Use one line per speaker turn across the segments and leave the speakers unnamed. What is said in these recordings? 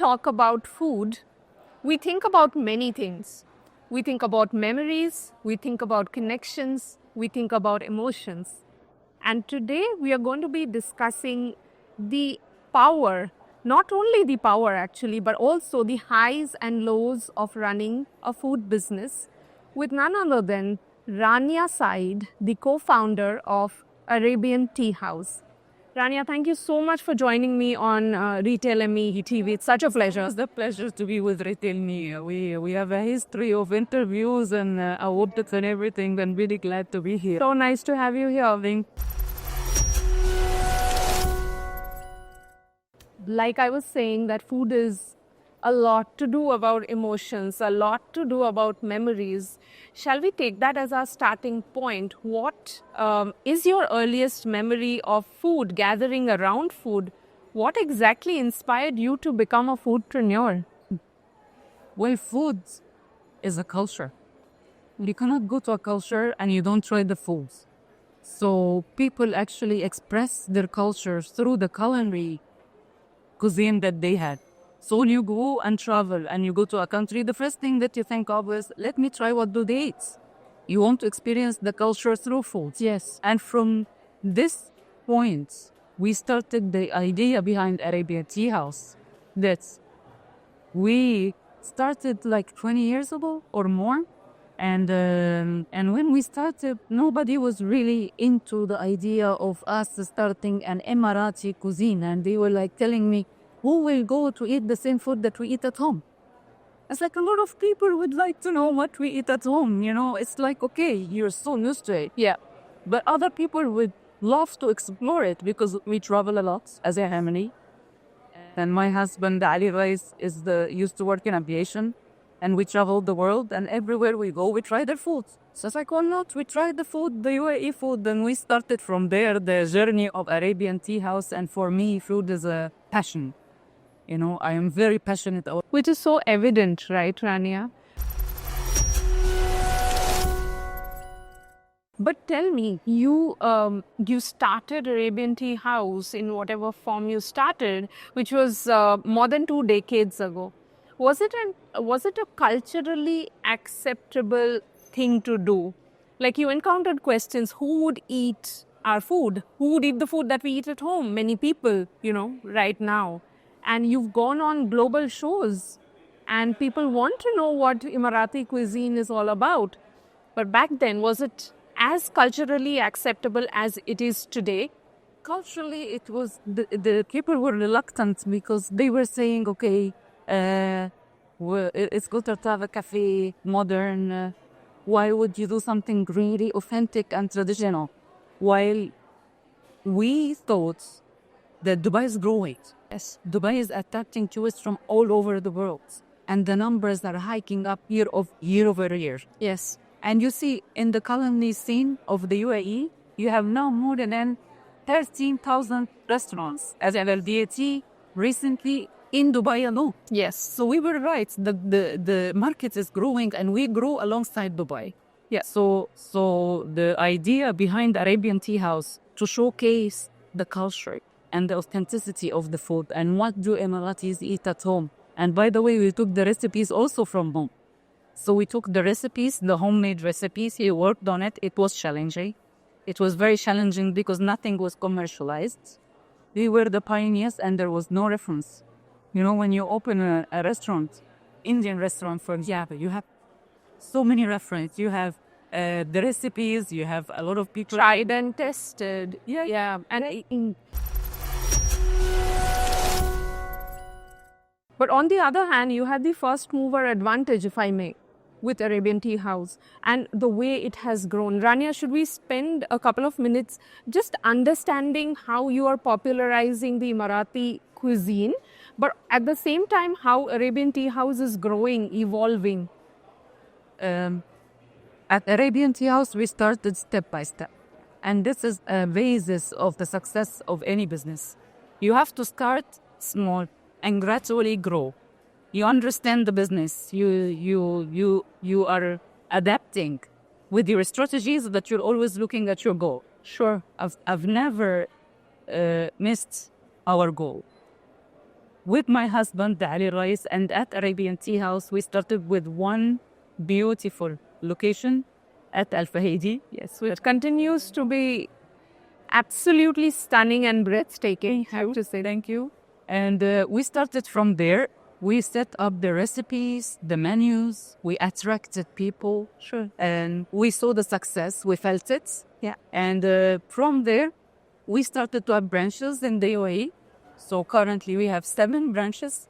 talk about food, we think about many things. We think about memories, we think about connections, we think about emotions. And today we are going to be discussing the power, not only the power actually, but also the highs and lows of running a food business with none other than Rania Saied, the co-founder of Arabian Tea House. Rania, thank you so much for joining me on Retail ME TV. It's such a pleasure.
It's a pleasure to be with Retail Me. We have a history of interviews and awards and everything. I'm really glad to be here.
So nice to have you here. Like I was saying, that food is a lot to do about emotions, a lot to do about memories. Shall we take that as our starting point? What is your earliest memory of food, gathering around food? What exactly inspired you to become a foodpreneur?
Well, food is a culture. You cannot go to a culture and you don't try the foods. So people actually express their culture through the culinary cuisine that they had. So when you go and travel and you go to a country, the first thing that you think of is, let me try what do they eat. You want to experience the culture through food.
Yes.
And from this point, we started the idea behind Arabian Tea House that we started like 20 years ago or more. And when we started, nobody was really into the idea of us starting an Emirati cuisine. And they were like telling me, who will go to eat the same food that we eat at home? It's like a lot of people would like to know what we eat at home. You know, it's like, okay, you're so used to it.
Yeah.
But other people would love to explore it because we travel a lot as a family. And my husband, Ali Rais, used to work in aviation. And we travel the world, and everywhere we go, we try their food. So it's like, why not? We tried the food, the UAE food, and we started from there, the journey of Arabian Tea House. And for me, food is a passion. You know, I am very passionate about.
Which is so evident, right, Rania? But tell me, you started Arabian Tea House in whatever form you started, which was more than 2 decades ago. Was it a culturally acceptable thing to do? Like, you encountered questions, who would eat our food? Who would eat the food that we eat at home? Many people, right now. And you've gone on global shows and people want to know what Emirati cuisine is all about. But back then, was it as culturally acceptable as it is today?
Culturally, it was, the people were reluctant because they were saying, okay, it's good to have a cafe, modern. Why would you do something really authentic and traditional? While we thought that Dubai is growing. Yes, Dubai is attracting tourists from all over the world. And the numbers are hiking up year over year.
Yes.
And you see, in the culinary scene of the UAE, you have now more than 13,000 restaurants as LLDAT recently in Dubai alone.
Yes.
So we were right. The market is growing and we grow alongside Dubai.
Yeah.
So the idea behind Arabian Tea House to showcase the culture and the authenticity of the food and what do Emiratis eat at home. And by the way, we took the recipes also from home. So we took the recipes, the homemade recipes, he worked on it. It was challenging. It was very challenging because nothing was commercialized. We were the pioneers and there was no reference. You know, when you open a restaurant, Indian restaurant, for example, you have so many references. You have the recipes, you have a lot of people.
Tried and tested.
Yeah.
And but on the other hand, you had the first mover advantage, if I may, with Arabian Tea House and the way it has grown. Rania, should we spend a couple of minutes just understanding how you are popularizing the Emirati cuisine, but at the same time, how Arabian Tea House is growing, evolving?
At Arabian Tea House, we started step by step. And this is a basis of the success of any business. You have to start small and gradually grow. You understand the business. You are adapting with your strategies that you're always looking at your goal.
Sure.
I've never missed our goal. with my husband, Ali Rais, and at Arabian Tea House, we started with one beautiful location at Al Fahidi.
Yes, which continues to be absolutely stunning and breathtaking, I have to say.
Thank you. And we started from there. We set up the recipes, the menus. We attracted people.
Sure.
And we saw the success. We felt it.
Yeah.
And from there, we started to have branches in the UAE. So currently we have 7 branches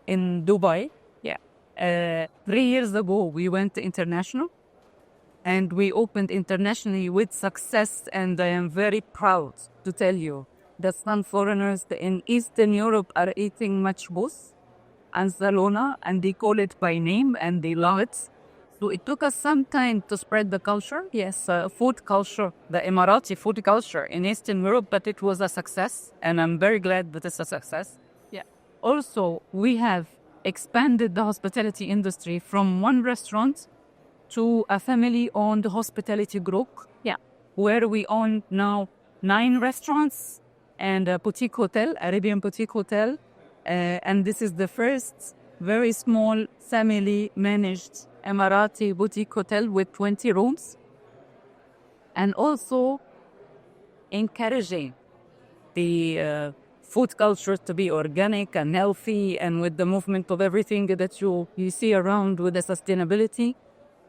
in Dubai.
Yeah.
3 years ago, we went international. And we opened internationally with success. And I am very proud to tell you that some foreigners in Eastern Europe are eating machbous and salona, and they call it by name and they love it. So it took us some time to spread the culture. Yes, food culture, the Emirati food culture in Eastern Europe, but it was a success, and I'm very glad that it's a success.
Yeah.
Also, we have expanded the hospitality industry from one restaurant to a family-owned hospitality group.
Yeah.
Where we own now 9 restaurants and a boutique hotel, Arabian Boutique Hotel. And this is the first very small family-managed Emirati boutique hotel with 20 rooms. And also encouraging the food culture to be organic and healthy, and with the movement of everything that you see around with the sustainability.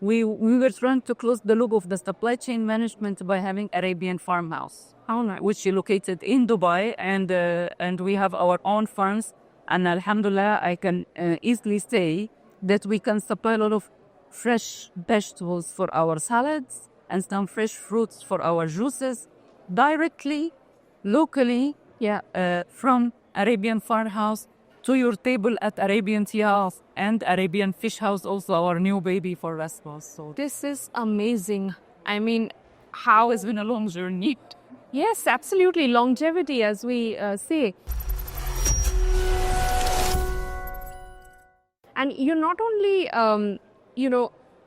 We were trying to close the loop of the supply chain management by having Arabian Farm House, which is located in Dubai, and we have our own farms. And alhamdulillah, I can easily say that we can supply a lot of fresh vegetables for our salads and some fresh fruits for our juices directly, locally, from Arabian Farm House to your table at Arabian Tea House and Arabian Fish House, also our new baby for restaurants. So
this is amazing. I mean, how
it's been a long journey.
Yes, absolutely. Longevity, as we say. And you're not only,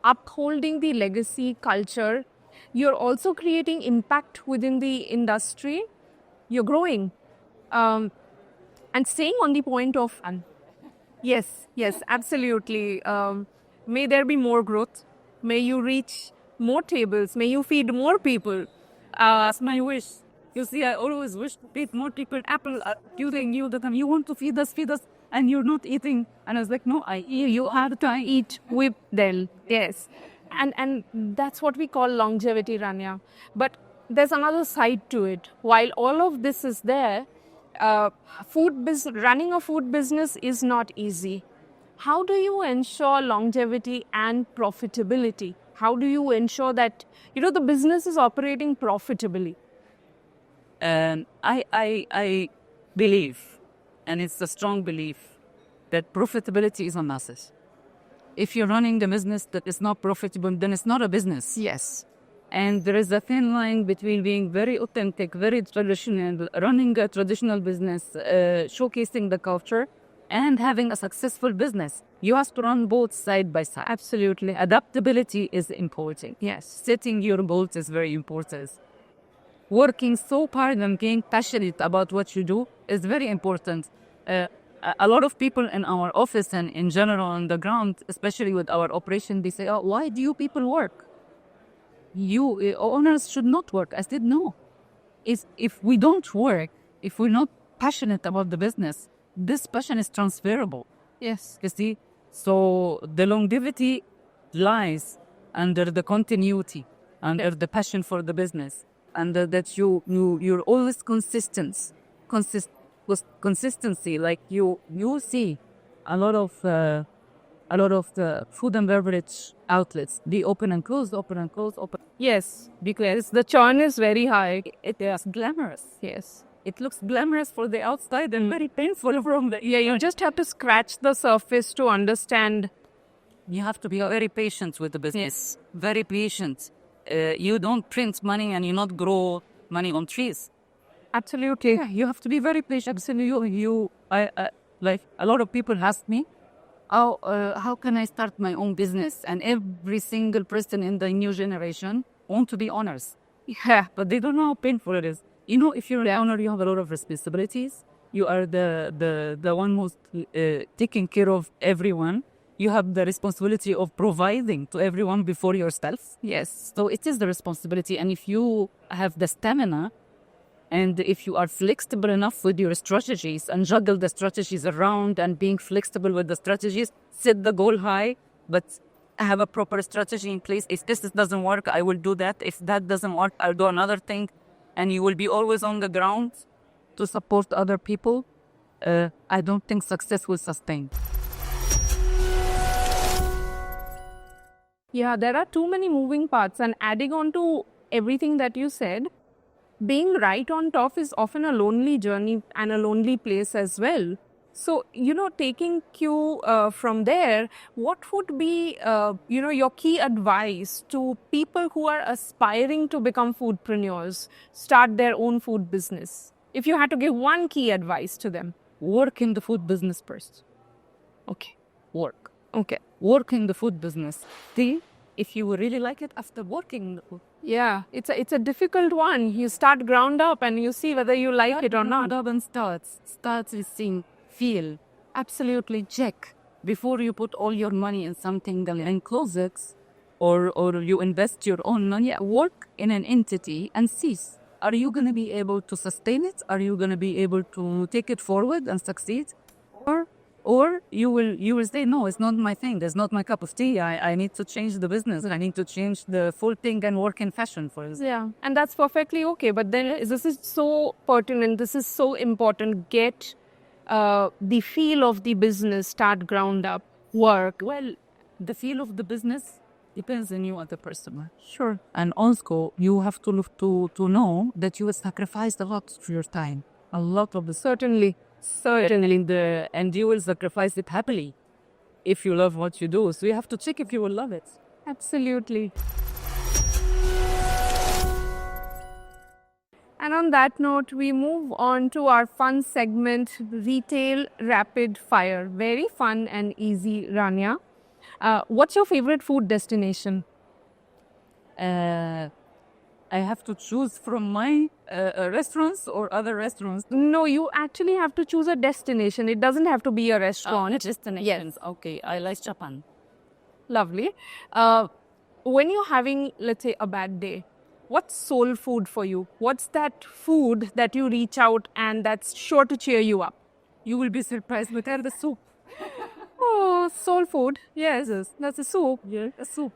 upholding the legacy culture, you're also creating impact within the industry. You're growing. And staying on the point of fun. Yes, absolutely. May there be more growth. May you reach more tables. May you feed more people.
That's my wish. You see, I always wish to feed more people. Apple, you want to feed us, and you're not eating. And I was like, no, you have to eat
with them. Yes. And that's what we call longevity, Rania. But there's another side to it. While all of this is there, running a food business is not easy. How do you ensure longevity and profitability? How do you ensure that the business is operating profitably?
I believe, and it's a strong belief, that profitability is a message. If you're running the business that is not profitable, then it's not a business.
Yes.
And there is a thin line between being very authentic, very traditional, running a traditional business, showcasing the culture, and having a successful business. You have to run both side by side.
Absolutely.
Adaptability is important.
Yes.
Setting your goals is very important. Working so hard and being passionate about what you do is very important. A lot of people in our office and in general on the ground, especially with our operation, they say, why do you people work? You owners should not work. I said, no. If we don't work, if we're not passionate about the business, this passion is transferable.
Yes.
You see? So the longevity lies under the continuity, under the passion for the business, and that you're always consistency. Like you see a lot of the food and beverage outlets, they open and close.
Yes, because the churn is very high.
It is glamorous.
Yes.
It looks glamorous for the outside and very painful from the...
Yeah, you just have to scratch the surface to understand.
You have to be very patient with the business.
Yes.
Very patient. You don't print money and you not grow money on trees.
Absolutely.
Yeah, you have to be very patient. Like a lot of people ask me, how can I start my own business? And every single person in the new generation want to be owners.
Yeah.
But they don't know how painful it is. If you're the owner, you have a lot of responsibilities. You are the one who's taking care of everyone. You have the responsibility of providing to everyone before yourself.
Yes.
So it is the responsibility. And if you have the stamina and if you are flexible enough with your strategies and juggle the strategies around and being flexible with the strategies, set the goal high, but have a proper strategy in place. If this doesn't work, I will do that. If that doesn't work, I'll do another thing. And you will be always on the ground to support other people. I don't think success will sustain.
Yeah, there are too many moving parts, and adding on to everything that you said, being right on top is often a lonely journey and a lonely place as well. So, taking cue from there, what would be, your key advice to people who are aspiring to become foodpreneurs, start their own food business? If you had to give one key advice to them.
Work in the food business first.
Okay.
Work.
Okay.
Work in the food business. See if you really like it after working in the food.
Yeah, it's a difficult one. You start ground up and you see whether you like it or not.
Ground up and starts with seeing, feel, absolutely check before you put all your money in something that encloses or you invest your own money. Work in an entity and see. Are you going to be able to sustain it? Are you going to be able to take it forward and succeed? Or you will say, no, it's not my thing. That's not my cup of tea. I need to change the business. I need to change the full thing and work in fashion, for example.
Yeah, and that's perfectly okay. But then this is so pertinent. This is so important. Get the feel of the business, start ground up, work.
Well, the feel of the business depends on you as a person.
Sure.
And also, you have to look to know that you will sacrifice a lot of your time. A lot of the
Certainly.
and you will sacrifice it happily if you love what you do. So you have to check if you will love it.
Absolutely. And on that note, we move on to our fun segment, Retail Rapid Fire. Very fun and easy, Rania. What's your favorite food destination?
I have to choose from my restaurants or other restaurants.
No, you actually have to choose a destination. It doesn't have to be a restaurant.
Destination. Yes. Okay, I like Japan.
Lovely. When you're having, let's say, a bad day, what's soul food for you? What's that food that you reach out and that's sure to cheer you up?
You will be surprised with the soup.
Oh, soul food. Yes, that's a soup.
Yeah, a soup.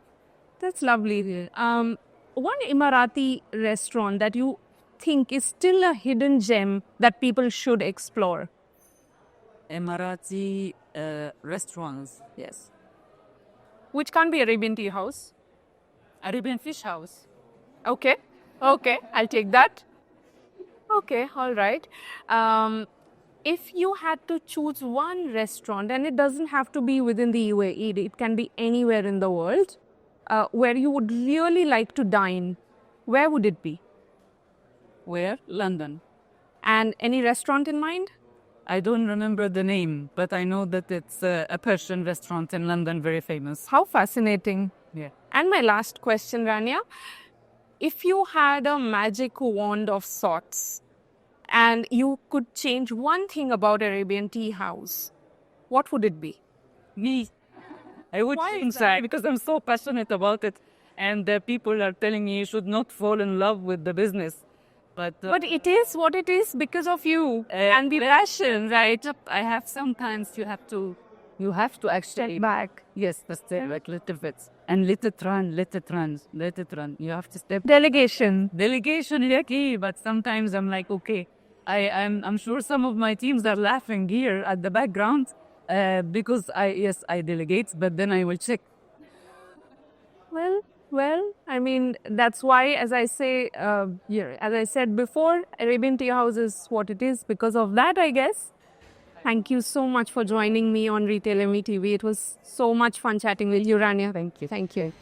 That's lovely. Yeah. One Emirati restaurant that you think is still a hidden gem that people should explore?
Emirati restaurants, yes.
Which can't be Arabian Tea House.
Arabian Fish House.
Okay, I'll take that. Okay, all right. If you had to choose one restaurant, and it doesn't have to be within the UAE, it can be anywhere in the world, where you would really like to dine, where would it be?
Where? London.
And any restaurant in mind?
I don't remember the name, but I know that it's a Persian restaurant in London, very famous.
How fascinating.
Yeah.
And my last question, Rania. If you had a magic wand of sorts and you could change one thing about Arabian Tea House, what would it be?
Me. I would change that because I'm so passionate about it. And the people are telling me you should not fall in love with the business. But
it is what it is because of you and the passion, right?
I have sometimes you have to actually
step back.
Yes, that's it, like little bit. And let it run. You have to step.
Delegation,
yeah, key. But sometimes I'm like, okay, I'm sure some of my teams are laughing here at the background because I delegate, but then I will check.
Well, I mean, that's why, as I said before, Arabian Tea House is what it is because of that, I guess. Thank you so much for joining me on Retail ME TV. It was so much fun chatting with you, Rania.
Thank you.
Thank you.